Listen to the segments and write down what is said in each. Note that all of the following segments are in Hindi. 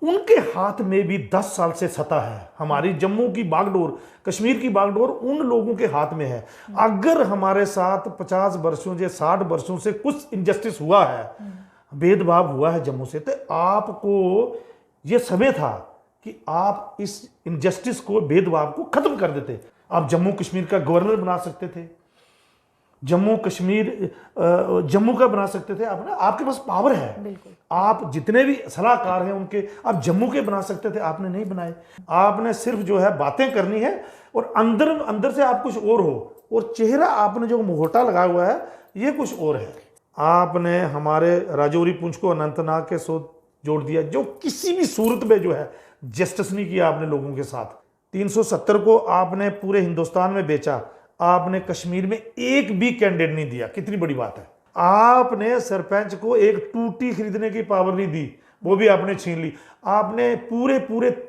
उनके हाथ में भी 10 साल से सत्ता है। हमारी जम्मू की बागडोर, कश्मीर की बागडोर उन लोगों के हाथ में है। अगर हमारे साथ 50 वर्षों या 60 वर्षों से कुछ इनजस्टिस हुआ है, भेदभाव हुआ है जम्मू से, तो आपको ये समय था कि आप इस इनजस्टिस को, भेदभाव को खत्म कर देते। आप जम्मू कश्मीर का गवर्नर बना सकते थे, जम्मू का बना सकते थे आप ना, आपके पास पावर है। आप जितने भी सलाहकार हैं उनके, आप जम्मू के बना सकते थे, आपने नहीं बनाए। आपने सिर्फ जो है बातें करनी है और अंदर से आप कुछ और हो, और चेहरा आपने जो मुखौटा लगाया हुआ है ये कुछ और है। आपने हमारे राजौरी पुंछ को अनंतनाग के साथ जोड़ दिया, जो किसी भी सूरत में जो है जस्टिस नहीं किया आपने लोगों के साथ। 370 को आपने पूरे हिंदुस्तान में बेचा, आपने कश्मीर में एक भी कैंडिडेट नहीं दिया। कितनी बड़ी बात है। आपने सरपंच को एक टूटी खरीदने की पावर नहीं दी, वो भी आपने छीन ली। आपने पूरे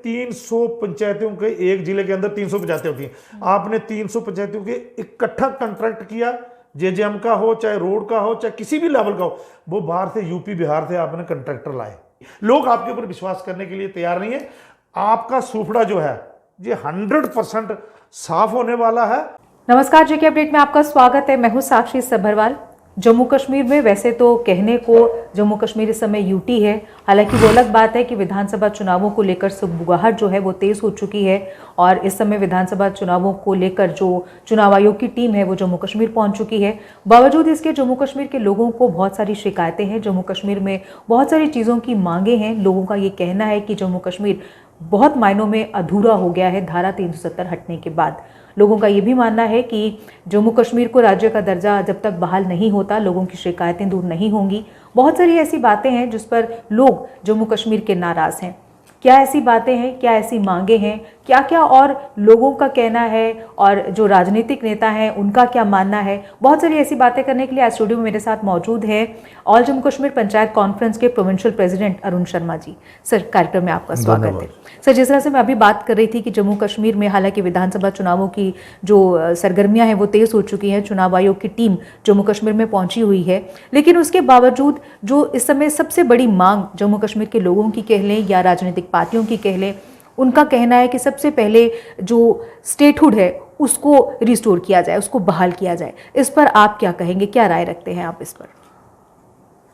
300 पंचायतों के, एक जिले के अंदर 300 पंचायतें होती हैं, आपने 300 पंचायतों के इकट्ठा कॉन्ट्रैक्ट किया, जेजेएम का हो, चाहे रोड का हो, चाहे किसी भी लेवल का हो, वो बाहर से, यूपी बिहार से आपने कॉन्ट्रैक्टर लाए। लोग आपके ऊपर विश्वास करने के लिए तैयार नहीं है। आपका सूफड़ा जो है ये 100% साफ होने वाला है। नमस्कार, जेके अपडेट में आपका स्वागत है। मैं हूं साक्षी सभरवाल। जम्मू कश्मीर में वैसे तो कहने को जम्मू कश्मीर इस समय यूटी है, हालांकि वो अलग बात है कि विधानसभा चुनावों को लेकर सुगबुगाहट जो है वो तेज हो चुकी है और इस समय विधानसभा चुनावों को लेकर जो चुनाव आयोग की टीम है वो जम्मू कश्मीर पहुंच चुकी है। बावजूद इसके जम्मू कश्मीर के लोगों को बहुत सारी शिकायतें हैं, जम्मू कश्मीर में बहुत सारी चीज़ों की मांगे हैं। लोगों का ये कहना है कि जम्मू कश्मीर बहुत मायनों में अधूरा हो गया है धारा 370 हटने के बाद। लोगों का ये भी मानना है कि जम्मू कश्मीर को राज्य का दर्जा जब तक बहाल नहीं होता, लोगों की शिकायतें दूर नहीं होंगी। बहुत सारी ऐसी बातें हैं जिस पर लोग जम्मू कश्मीर के नाराज हैं। क्या ऐसी बातें हैं, क्या ऐसी मांगे हैं, क्या क्या और लोगों का कहना है और जो राजनीतिक नेता हैं उनका क्या मानना है, बहुत सारी ऐसी बातें करने के लिए आज स्टूडियो में मेरे साथ मौजूद है ऑल जम्मू कश्मीर पंचायत कॉन्फ्रेंस के provincial president Arun Sharma ji. Sir, कार्यक्रम में आपका स्वागत है। सर, जिस तरह से मैं अभी बात कर रही थी कि जम्मू कश्मीर में हालांकि विधानसभा चुनावों की जो सरगर्मियां हैं वो तेज हो चुकी हैं, चुनाव आयोग की टीम जम्मू कश्मीर में पहुंची हुई है, लेकिन उसके बावजूद जो इस समय सबसे बड़ी मांग जम्मू कश्मीर के लोगों की कह लें या राजनीतिक पार्टियों की कह लें, उनका कहना है कि सबसे पहले जो स्टेटहुड है उसको रिस्टोर किया जाए, उसको बहाल किया जाए। इस पर आप क्या कहेंगे, क्या राय रखते हैं आप इस पर?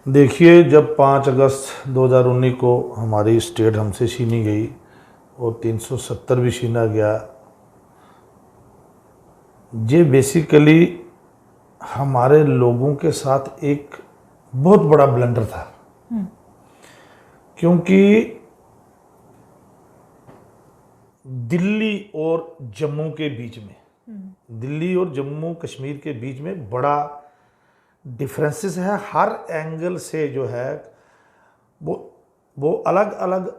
देखिए, जब 5 अगस्त 2019 को हमारी स्टेट हमसे छीनी गई और 370 भी छीना गया, ये बेसिकली हमारे लोगों के साथ एक बहुत बड़ा ब्लंडर था। क्योंकि दिल्ली और जम्मू के बीच में, दिल्ली और जम्मू कश्मीर के बीच में बड़ा डिफरेंसेस है। हर एंगल से जो है वो अलग अलग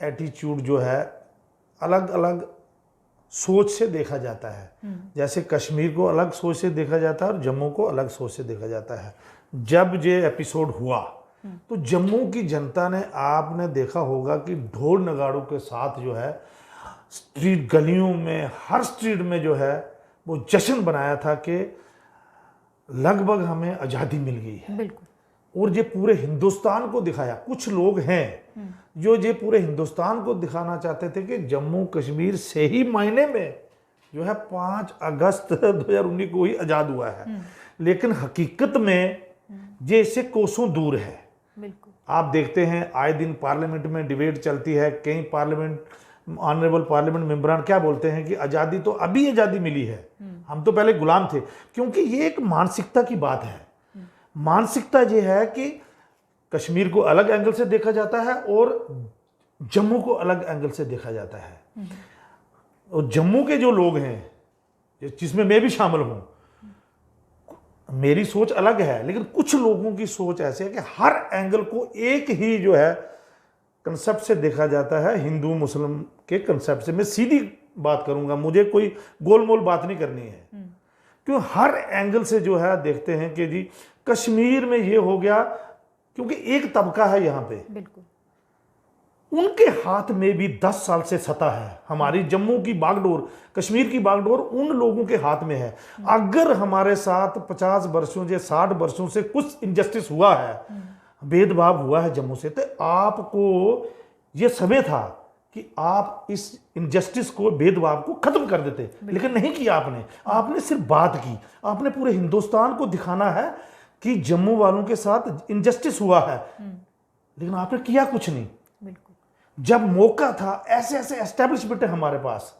एटीट्यूड जो है, अलग अलग सोच से देखा जाता है। जैसे कश्मीर को अलग सोच से देखा जाता है और जम्मू को अलग सोच से देखा जाता है। जब ये एपिसोड हुआ तो जम्मू की जनता ने, आपने देखा होगा कि ढोल नगाड़ों के साथ जो है स्ट्रीट, गलियों में, हर स्ट्रीट में जो है वो जश्न बनाया था कि लगभग हमें आज़ादी मिल गई है। बिल्कुल। और ये पूरे हिंदुस्तान को दिखाया। कुछ लोग हैं जो ये पूरे हिंदुस्तान को दिखाना चाहते थे कि जम्मू कश्मीर से ही मायने में जो है 5 अगस्त 2019 को ही आज़ाद हुआ है, लेकिन हकीकत में ये इससे कोसों दूर है। बिल्कुल। आप देखते हैं आए दिन पार्लियामेंट में डिबेट चलती है, कई ऑनरेबल पार्लियामेंट मेंबरान क्या बोलते हैं कि आज़ादी तो अभी आज़ादी मिली है, हम तो पहले गुलाम थे। क्योंकि ये एक मानसिकता की बात है। मानसिकता ये है कि कश्मीर को अलग एंगल से देखा जाता है और जम्मू को अलग एंगल से देखा जाता है। और जम्मू के जो लोग हैं, जिसमें मैं भी शामिल हूं, मेरी सोच अलग है, लेकिन कुछ लोगों की सोच ऐसे है कि हर एंगल को एक ही जो है कंसेप्ट से देखा जाता है, हिंदू मुस्लिम के कंसेप्ट से। मैं सीधी बात करूंगा, मुझे कोई गोलमोल बात नहीं करनी है। क्यों हर एंगल से जो है देखते हैं कि जी कश्मीर में ये हो गया, क्योंकि एक तबका है यहाँ पे, बिल्कुल उनके हाथ में भी 10 साल से सत्ता है। हमारी जम्मू की बागडोर, कश्मीर की बागडोर उन लोगों के हाथ में है। अगर हमारे साथ 50 वर्षों या 60 वर्षों से कुछ इनजस्टिस हुआ है, भेदभाव हुआ है जम्मू से, तो आपको ये समय था कि आप इस इनजस्टिस को, भेदभाव को खत्म कर देते, लेकिन नहीं किया आपने। आपने सिर्फ बात की। आपने पूरे हिंदुस्तान को दिखाना है कि जम्मू वालों के साथ इनजस्टिस हुआ है, लेकिन आपने किया कुछ नहीं। जब मौका था, ऐसे ऐसे एस्टेब्लिशमेंट है हमारे पास,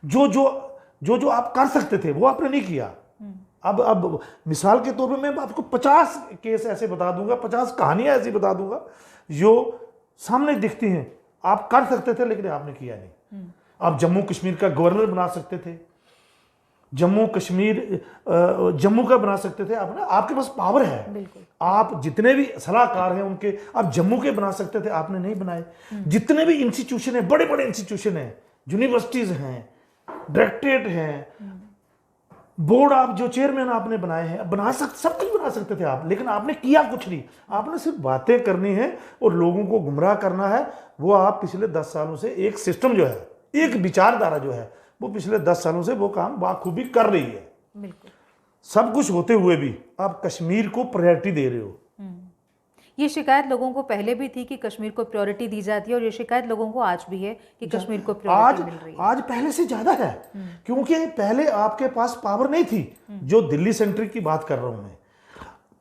जो आप कर सकते थे वो आपने नहीं किया। अब मिसाल के तौर पे मैं आपको 50 केस ऐसे बता दूंगा, 50 कहानियां ऐसी बता दूंगा जो सामने दिखती हैं। आप कर सकते थे लेकिन आपने किया नहीं। आप जम्मू कश्मीर का गवर्नर बना सकते थे, जम्मू का बना सकते थे। आपने, आपके पास पावर है, आप जितने भी सलाहकार हैं उनके आप जम्मू के बना सकते थे, आपने नहीं बनाए। जितने भी इंस्टीट्यूशन है, बड़े बड़े इंस्टीट्यूशन हैं, यूनिवर्सिटीज हैं, डायरेक्टरेट हैं, बोर्ड, आप जो चेयरमैन आपने बनाए हैं, सब कुछ बना सकते थे आप, लेकिन आपने किया कुछ नहीं। आपने सिर्फ बातें करनी है और लोगों को गुमराह करना है। वो आप पिछले 10 सालों से एक सिस्टम जो है, एक विचारधारा जो है, वो पिछले 10 सालों से वो काम बाखूबी कर रही है। बिल्कुल। सब कुछ होते हुए भी आप कश्मीर को प्रायोरिटी दे रहे हो। ये शिकायत लोगों को पहले भी थी कि कश्मीर को प्रायोरिटी दी जाती है, और ये शिकायत लोगों को आज भी है कि कश्मीर को प्रायोरिटी मिल रही है। आज पहले से ज्यादा है, क्योंकि पहले आपके पास पावर नहीं थी। जो दिल्ली सेंट्रिक की बात कर रहा हूं मैं,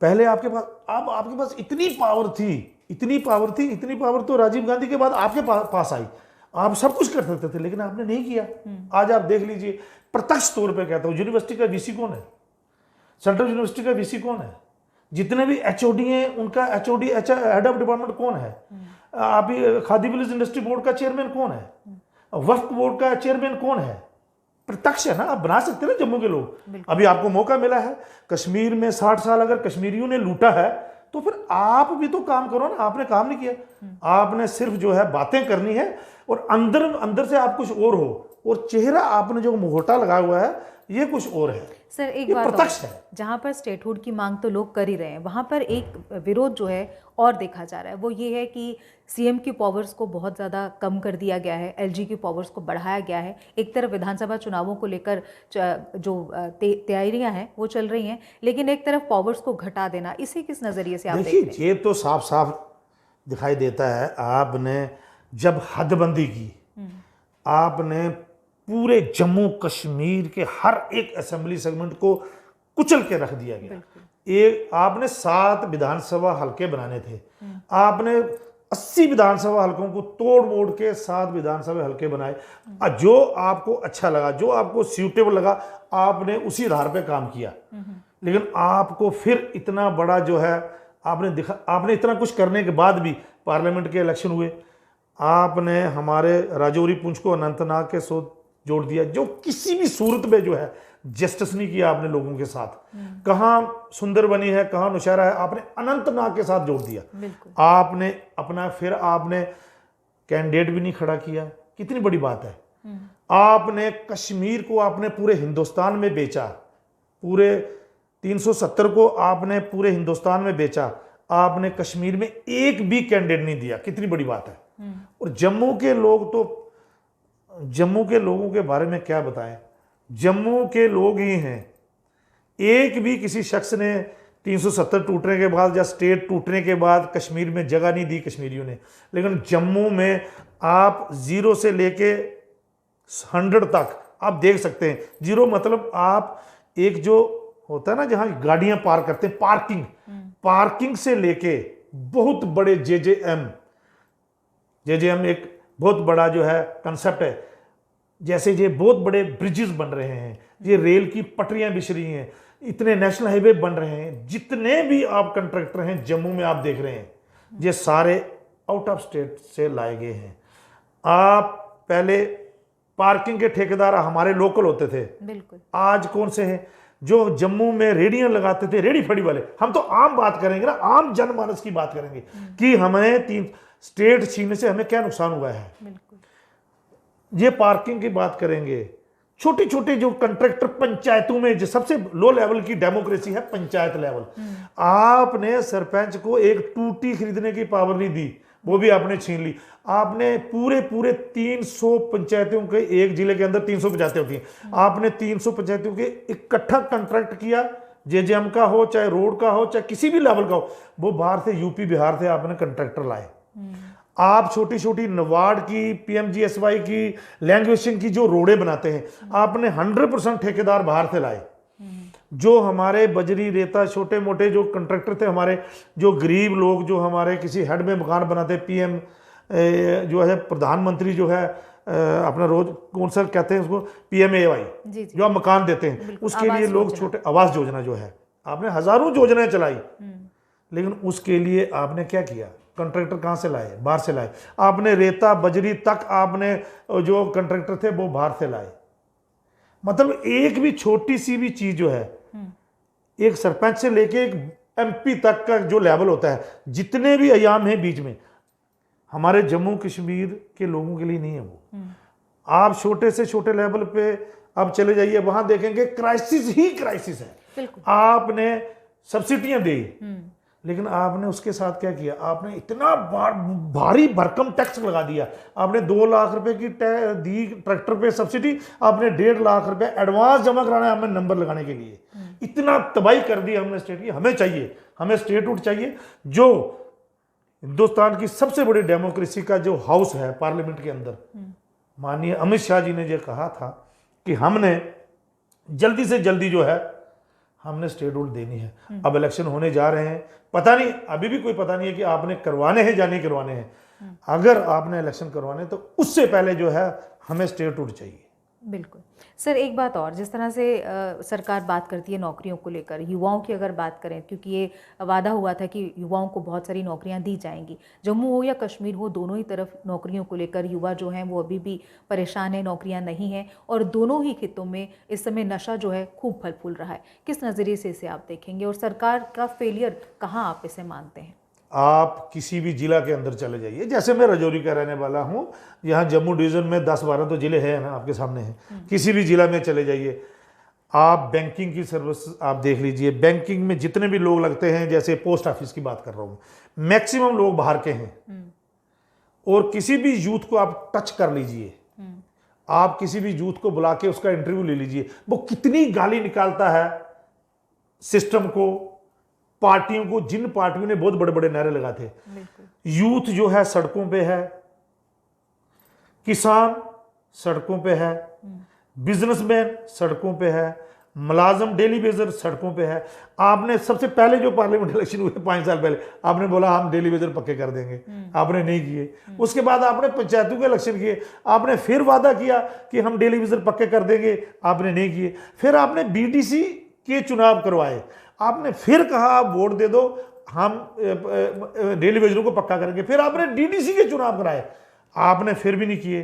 पहले आपके पास, अब आपके पास इतनी पावर थी, इतनी पावर तो राजीव गांधी के बाद आपके पास आई। आप सब कुछ कर सकते थे, लेकिन आपने नहीं किया। आज आप देख लीजिए, प्रत्यक्ष तौर पे कहता हूं, यूनिवर्सिटी का वीसी कौन है? सेंट्रल यूनिवर्सिटी का वीसी कौन है? जितने भी एचओडी हैं, उनका एचओडी, हेड ऑफ डिपार्टमेंट कौन है? आप खादी विलेज इंडस्ट्री बोर्ड का चेयरमैन कौन है? वक्फ बोर्ड का चेयरमैन कौन है? प्रत्यक्ष है ना, आप बना सकते हैं ना जम्मू के लोग। अभी आपको मौका मिला है। कश्मीर में 60 साल अगर कश्मीरियों ने लूटा है, तो फिर आप भी तो काम करो ना। आपने काम नहीं किया, आपने सिर्फ जो है बातें करनी है, और अंदर से आप कुछ और हो, और चेहरा आपने जो मुखौटा लगाया हुआ है ये कुछ और है। सर एक बात और, जहाँ पर स्टेटहुड की मांग तो लोग कर ही रहे हैं, वहाँ पर एक विरोध जो है और देखा जा रहा है, वो ये है कि सीएम की पावर्स को बहुत ज़्यादा कम कर दिया गया है, एलजी की पावर्स को बढ़ाया गया है। एक तरफ विधानसभा चुनावों को लेकर जो तैयारियां हैं वो चल रही हैं, लेकिन एक तरफ पावर्स को घटा देना, इसे किस नज़रिए से आप देख रहे हैं? ये तो साफ साफ दिखाई देता है। आपने जब हदबंदी की, आपने पूरे जम्मू कश्मीर के हर एक असेंबली सेगमेंट को कुचल के रख दिया गया। एक आपने 7 विधानसभा हलके बनाने थे, आपने 80 विधानसभा हलकों को तोड़ मोड़ के 7 विधानसभा हलके बनाए। जो आपको अच्छा लगा, जो आपको सूटेबल लगा, आपने उसी आधार पे काम किया। लेकिन आपको फिर इतना बड़ा जो है आपने इतना कुछ करने के बाद भी पार्लियामेंट के इलेक्शन हुए, आपने हमारे राजौरी पुंछ को अनंतनाग के साथ जोड़ दिया, जो किसी भी सूरत में जो है जस्टिस नहीं किया आपने लोगों के साथ। कहां सुंदरबनी है, कहां नौशहरा है, आपने अनंतनाग के साथ जोड़ दिया। आपने अपना फिर आपने कैंडिडेट भी नहीं खड़ा किया। कितनी बड़ी बात है। आपने कश्मीर को आपने पूरे हिंदुस्तान में बेचा, पूरे 370 को आपने पूरे हिंदुस्तान में बेचा। आपने कश्मीर में एक भी कैंडिडेट नहीं दिया। कितनी बड़ी बात है। और जम्मू के लोगों के बारे में क्या बताएं। जम्मू के लोग ही हैं। एक भी किसी शख्स ने 370 टूटने के बाद या स्टेट टूटने के बाद कश्मीर में जगह नहीं दी कश्मीरियों ने। लेकिन जम्मू में आप 0 से लेके 100 तक आप देख सकते हैं। 0 मतलब आप एक जो होता है ना जहां गाड़ियां पार्क करते हैं, पार्किंग से लेके बहुत बड़े जेजेएम एक बहुत बड़ा जो है कंसेप्ट है। जैसे ये बहुत बड़े ब्रिजेस बन रहे हैं, ये रेल की पटरियां बिछ रही हैं, इतने नेशनल हाईवे बन रहे हैं, जितने भी आप कंट्रैक्टर हैं जम्मू में आप देख रहे हैं, ये सारे आउट ऑफ स्टेट से लाए गए हैं। आप पहले पार्किंग के ठेकेदार हमारे लोकल होते थे, बिल्कुल। आज कौन से हैं जो जम्मू में रेडियां लगाते थे, रेडी फड़ी वाले। हम तो आम बात करेंगे ना, आम जनमानस की बात करेंगे कि हमें 3 स्टेट छीनने से हमें क्या नुकसान हुआ है। ये पार्किंग की बात करेंगे। छोटे छोटे जो कंट्रैक्टर पंचायतों में, जो सबसे लो लेवल की डेमोक्रेसी है पंचायत लेवल, आपने सरपंच को एक टूटी खरीदने की पावर नहीं दी, वो भी आपने छीन ली। आपने पूरे 300 पंचायतों के, एक जिले के अंदर 300 पंचायतें होती हैं, आपने 300 पंचायतों के इकट्ठा कंट्रैक्ट किया। जेजेएम का हो, चाहे रोड का हो, चाहे किसी भी लेवल का हो, वो बाहर से, यूपी बिहार से आपने कंट्रैक्टर लाए। आप छोटी छोटी नबार्ड की, पीएमजीएसवाई की, लैंग्वेजिंग की जो रोडें बनाते हैं, आपने 100% ठेकेदार बाहर से लाए। जो हमारे बजरी रेता छोटे मोटे जो कंट्रैक्टर थे, हमारे जो गरीब लोग, जो हमारे किसी हेड में मकान बनाते, पीएम जो है प्रधानमंत्री जो है अपना रोज कौन सा कहते हैं उसको, पीएमएवाई, जो आप मकान देते हैं, उसके लिए लोग छोटे आवास योजना जो है, आपने हजारों योजनाएं चलाई, लेकिन उसके लिए आपने क्या किया? कंट्रैक्टर कहाँ से लाए? बाहर से लाए। आपने रेता बजरी तक आपने जो कंट्रैक्टर थे वो बाहर से लाए। मतलब एक भी छोटी सी भी चीज जो है, एक सरपंच से लेके एक एमपी तक का जो लेवल होता है, जितने भी अयाम हैं बीच में, हमारे जम्मू कश्मीर के लोगों के लिए नहीं है वो। आप छोटे से छोटे लेवल पे अब चले जाइए, वहां देखेंगे क्राइसिस ही क्राइसिस है। आपने सब्सिडियां दी, लेकिन आपने उसके साथ क्या किया? आपने इतना भारी भरकम टैक्स लगा दिया। आपने 2 लाख रुपए की दी ट्रैक्टर पे सब्सिडी, आपने 1.5 लाख रुपए एडवांस जमा कराना है हमें नंबर लगाने के लिए। इतना तबाही कर दी हमने स्टेट की। हमें चाहिए, हमें स्टेटहुड चाहिए जो हिंदुस्तान की सबसे बड़ी डेमोक्रेसी का जो हाउस है पार्लियामेंट के अंदर। माननीय अमित शाह जी ने ये कहा था कि हमने जल्दी से जल्दी जो है हमने स्टेटहुड देनी है। अब इलेक्शन होने जा रहे हैं, पता नहीं, अभी भी कोई पता नहीं है कि आपने करवाने हैं या नहीं करवाने हैं। अगर आपने इलेक्शन करवाने तो उससे पहले जो है हमें स्टेटहुड चाहिए। बिल्कुल सर, एक बात और, जिस तरह से सरकार बात करती है नौकरियों को लेकर, युवाओं की अगर बात करें, क्योंकि ये वादा हुआ था कि युवाओं को बहुत सारी नौकरियां दी जाएंगी, जम्मू हो या कश्मीर हो, दोनों ही तरफ नौकरियों को लेकर युवा जो हैं वो अभी भी परेशान है, नौकरियां नहीं हैं, और दोनों ही खित्तों में इस समय नशा जो है खूब फल फूल रहा है। किस नज़रिए से इसे आप देखेंगे और सरकार का फेलियर कहाँ आप इसे मानते हैं? आप किसी भी जिला के अंदर चले जाइए, जैसे मैं राजौरी का रहने वाला हूँ, यहाँ जम्मू डिवीज़न में 10-12 तो जिले हैं ना, आपके सामने हैं। किसी भी जिला में चले जाइए, आप बैंकिंग की सर्विस आप देख लीजिए। बैंकिंग में जितने भी लोग लगते हैं, जैसे पोस्ट ऑफिस की बात कर रहा हूँ, मैक्सिमम लोग बाहर के हैं। और किसी भी यूथ को आप टच कर लीजिए, आप किसी भी यूथ को बुला के उसका इंटरव्यू ले लीजिए, वो कितनी गाली निकालता है सिस्टम को, पार्टियों को, जिन पार्टियों ने बहुत बड़े बड़े नारे लगाते थे। यूथ जो है सड़कों पे है, किसान सड़कों पे है, बिजनेसमैन सड़कों पे है, मुलाजम डेली वेजर सड़कों पे है। आपने सबसे पहले जो पार्लियामेंट इलेक्शन हुए 5 साल पहले, आपने बोला हम डेली वेजर पक्के कर देंगे, आपने नहीं किए। उसके बाद आपने पंचायतों के इलेक्शन किए, आपने फिर वादा किया कि हम डेली वेजर पक्के कर देंगे, आपने नहीं किए। फिर आपने बीडीसी के चुनाव करवाए, आपने फिर कहा आप वोट दे दो, हम डेली वेजरों को पक्का करेंगे। फिर आपने डीडीसी के चुनाव कराए, आपने फिर भी नहीं किए।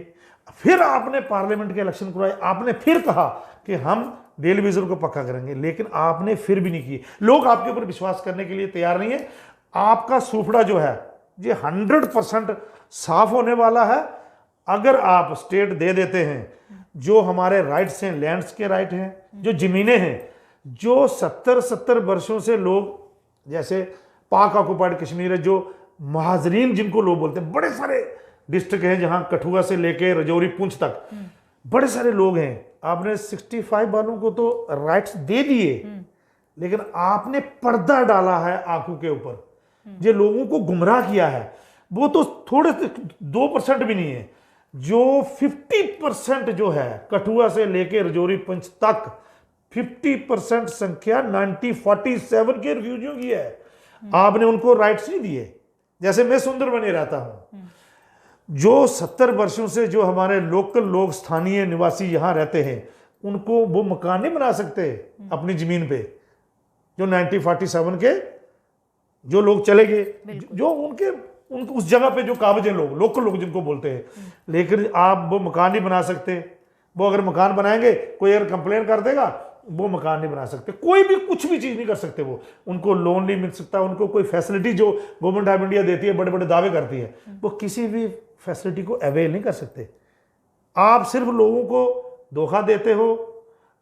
फिर आपने पार्लियामेंट के इलेक्शन करवाए, आपने फिर कहा कि हम डेली वेजर को पक्का करेंगे, लेकिन आपने फिर भी नहीं किए। लोग आपके ऊपर विश्वास करने के लिए तैयार नहीं है। आपका सूफड़ा जो है ये 100% साफ होने वाला है। अगर आप स्टेट दे देते हैं, जो हमारे राइट्स हैं, लैंड्स के राइट हैं, जो जमीनें हैं, जो 70 वर्षों से लोग, जैसे पाक ऑक्युपाइड कश्मीर है, जो महाजरीन जिनको लोग बोलते हैं, बड़े सारे डिस्ट्रिक्ट हैं जहां कठुआ से लेके रजौरी पुंछ तक बड़े सारे लोग हैं। आपने 65 वालों को तो राइट्स दे दिए, लेकिन आपने पर्दा डाला है आंखों के ऊपर, जो लोगों को गुमराह किया है। वो तो थोड़े 2% भी नहीं है, जो 50% जो है कठुआ से लेके रजौरी पुंछ तक 50% संख्या 1947 के रिफ्यूजियों की है। आपने उनको राइट्स नहीं दिए। जैसे मैं सुंदरबनी रहता हूं, जो 70 वर्षों से जो हमारे लोकल लोग, स्थानीय निवासी यहां रहते हैं, उनको वो मकान नहीं बना सकते अपनी जमीन पे। जो 1947 के जो लोग चले गए, जो उनके उस जगह पे जो काबिज लोग, लोकल लोग जिनको बोलते हैं, लेकिन आप वो मकान नहीं बना सकते। वो अगर मकान बनाएंगे, कोई अगर कंप्लेन कर देगा, वो मकान नहीं बना सकते। कोई भी कुछ भी चीज नहीं कर सकते। वो उनको लोन नहीं मिल सकता, उनको कोई फैसिलिटी जो गवर्नमेंट ऑफ इंडिया देती है, बड़े बड़े दावे करती है, वो किसी भी फैसिलिटी को अवेल नहीं कर सकते। आप सिर्फ लोगों को धोखा देते हो,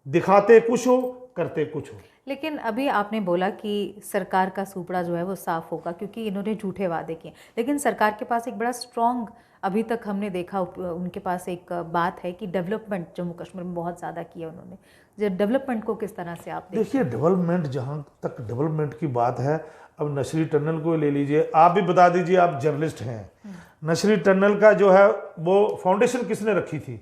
दिखाते कुछ हो, करते कुछ हो। लेकिन अभी आपने बोला कि सरकार का सूपड़ा जो है वो साफ होगा, क्योंकि इन्होंने झूठे वादे किए। लेकिन सरकार के पास एक बड़ा स्ट्रॉन्ग, अभी तक हमने देखा उनके पास एक बात है कि डेवलपमेंट जम्मू कश्मीर में बहुत ज़्यादा किया उन्होंने। जब डेवलपमेंट को किस तरह से आप देखिए, डेवलपमेंट, जहाँ तक डेवलपमेंट की बात है, अब नशरी टनल को ले लीजिए, आप भी बता दीजिए, आप जर्नलिस्ट हैं, नशरी टनल का जो है वो फाउंडेशन किसने रखी थी?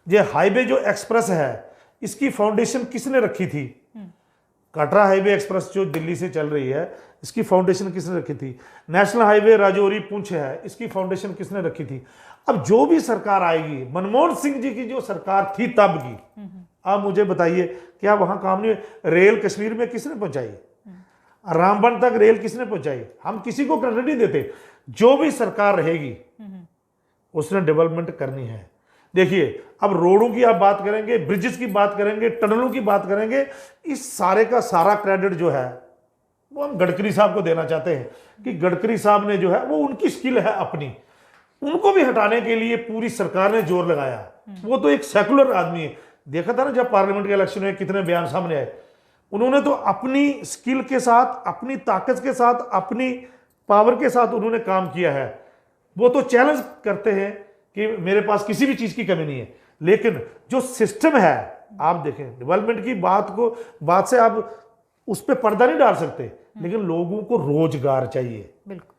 ये हाईवे जो एक्सप्रेस है इसकी फाउंडेशन किसने रखी थी? कटरा हाईवे एक्सप्रेस जो दिल्ली से चल रही है इसकी फाउंडेशन किसने रखी थी? नेशनल हाईवे राजौरी पुंछ है, इसकी फाउंडेशन किसने रखी थी? अब जो भी सरकार आएगी, मनमोहन सिंह जी की जो सरकार थी तब की, आप मुझे बताइए क्या वहां काम नहीं? रेल कश्मीर में किसने पहुंचाई? रामबन तक रेल किसने पहुंचाई? हम किसी को क्रेडिट नहीं देते। जो भी सरकार रहेगी उसने डेवलपमेंट करनी है। देखिए, अब रोडों की आप बात करेंगे, ब्रिजेस की बात करेंगे, टनलों की बात करेंगे, इस सारे का सारा क्रेडिट जो है वो हम गडकरी साहब को देना चाहते हैं कि गडकरी साहब ने जो है वो उनकी स्किल है अपनी, उनको भी हटाने के लिए पूरी सरकार ने जोर लगाया। वो तो एक सेकुलर आदमी है, देखा था ना जब पार्लियामेंट के इलेक्शन में कितने बयान सामने आए। उन्होंने तो अपनी स्किल के साथ, अपनी ताकत के साथ, अपनी पावर के साथ उन्होंने काम किया है। वो तो चैलेंज करते हैं कि मेरे पास किसी भी चीज की कमी नहीं है, लेकिन जो सिस्टम है, आप देखें डेवलपमेंट की बात से आप उस पर पर्दा नहीं डाल सकते, लेकिन लोगों को रोजगार चाहिए। बिल्कुल।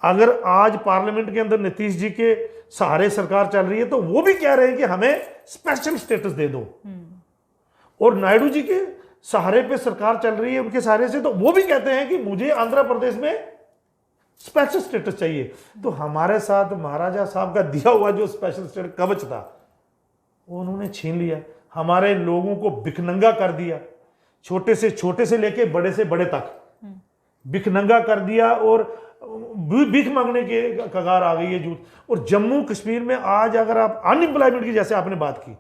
अगर आज पार्लियामेंट के अंदर नीतीश जी के सहारे सरकार चल रही है तो वो भी कह रहे हैं कि हमें स्पेशल स्टेटस दे दो, और नायडू जी के सहारे पे सरकार चल रही है उनके सहारे से, तो वो भी कहते हैं कि मुझे आंध्र प्रदेश में स्पेशल स्टेटस चाहिए। तो हमारे साथ महाराजा साहब का दिया हुआ जो स्पेशल स्टेटस कवच था वो उन्होंने छीन लिया, हमारे लोगों को भिखनंगा कर दिया, छोटे से लेके बड़े से बड़े तक भिखनंगा कर दिया, और भीख मांगने के कगार आ गई है जूत। और जम्मू कश्मीर में आज अगर आप अनएम्प्लॉयमेंट की जैसे आपने बात की,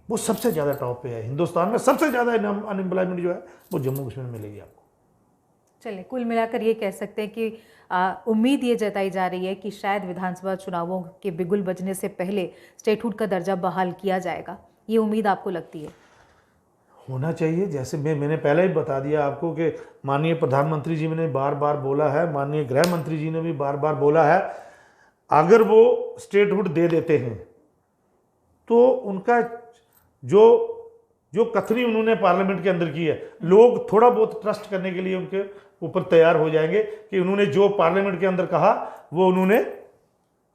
वो सबसे ज्यादा टॉप पे है। हिंदुस्तान में सबसे ज्यादा अनएम्प्लॉयमेंट जो है वो जम्मू कश्मीर में मिलेगी आपको। चलिए, कुल मिलाकर ये कह सकते हैं कि उम्मीद ये जताई जा रही है कि शायद विधानसभा चुनावों के बिगुल बजने से पहले स्टेटहुड का दर्जा बहाल किया जाएगा। ये उम्मीद आपको लगती है? होना चाहिए। जैसे मैंने पहले ही बता दिया आपको कि माननीय प्रधानमंत्री जी ने बार बार बोला है, माननीय गृह मंत्री जी ने भी बार बार बोला है, अगर वो स्टेटहुड दे देते हैं तो उनका जो कथनी उन्होंने पार्लियामेंट के अंदर की है, लोग थोड़ा बहुत ट्रस्ट करने के लिए उनके ऊपर तैयार हो जाएंगे कि उन्होंने जो पार्लियामेंट के अंदर कहा वो उन्होंने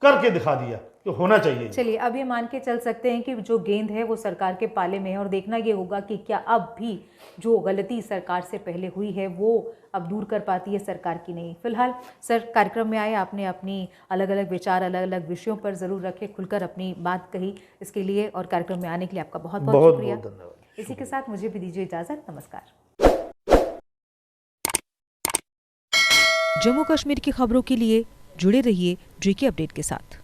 करके दिखा दिया। तो होना चाहिए। चलिए, अब ये मान के चल सकते हैं कि जो गेंद है वो सरकार के पाले में है, और देखना ये होगा कि क्या अब भी जो गलती सरकार से पहले हुई है वो अब दूर कर पाती है सरकार की नहीं। फिलहाल सर कार्यक्रम में आए, आपने अपनी अलग अलग विचार अलग अलग विषयों पर ज़रूर रखे, खुलकर अपनी बात कही, इसके लिए और कार्यक्रम में आने के लिए आपका बहुत बहुत शुक्रिया। धन्यवाद। इसी के साथ मुझे भी दीजिए इजाज़त। नमस्कार। जम्मू कश्मीर की खबरों के लिए जुड़े रहिए JK अपडेट के साथ।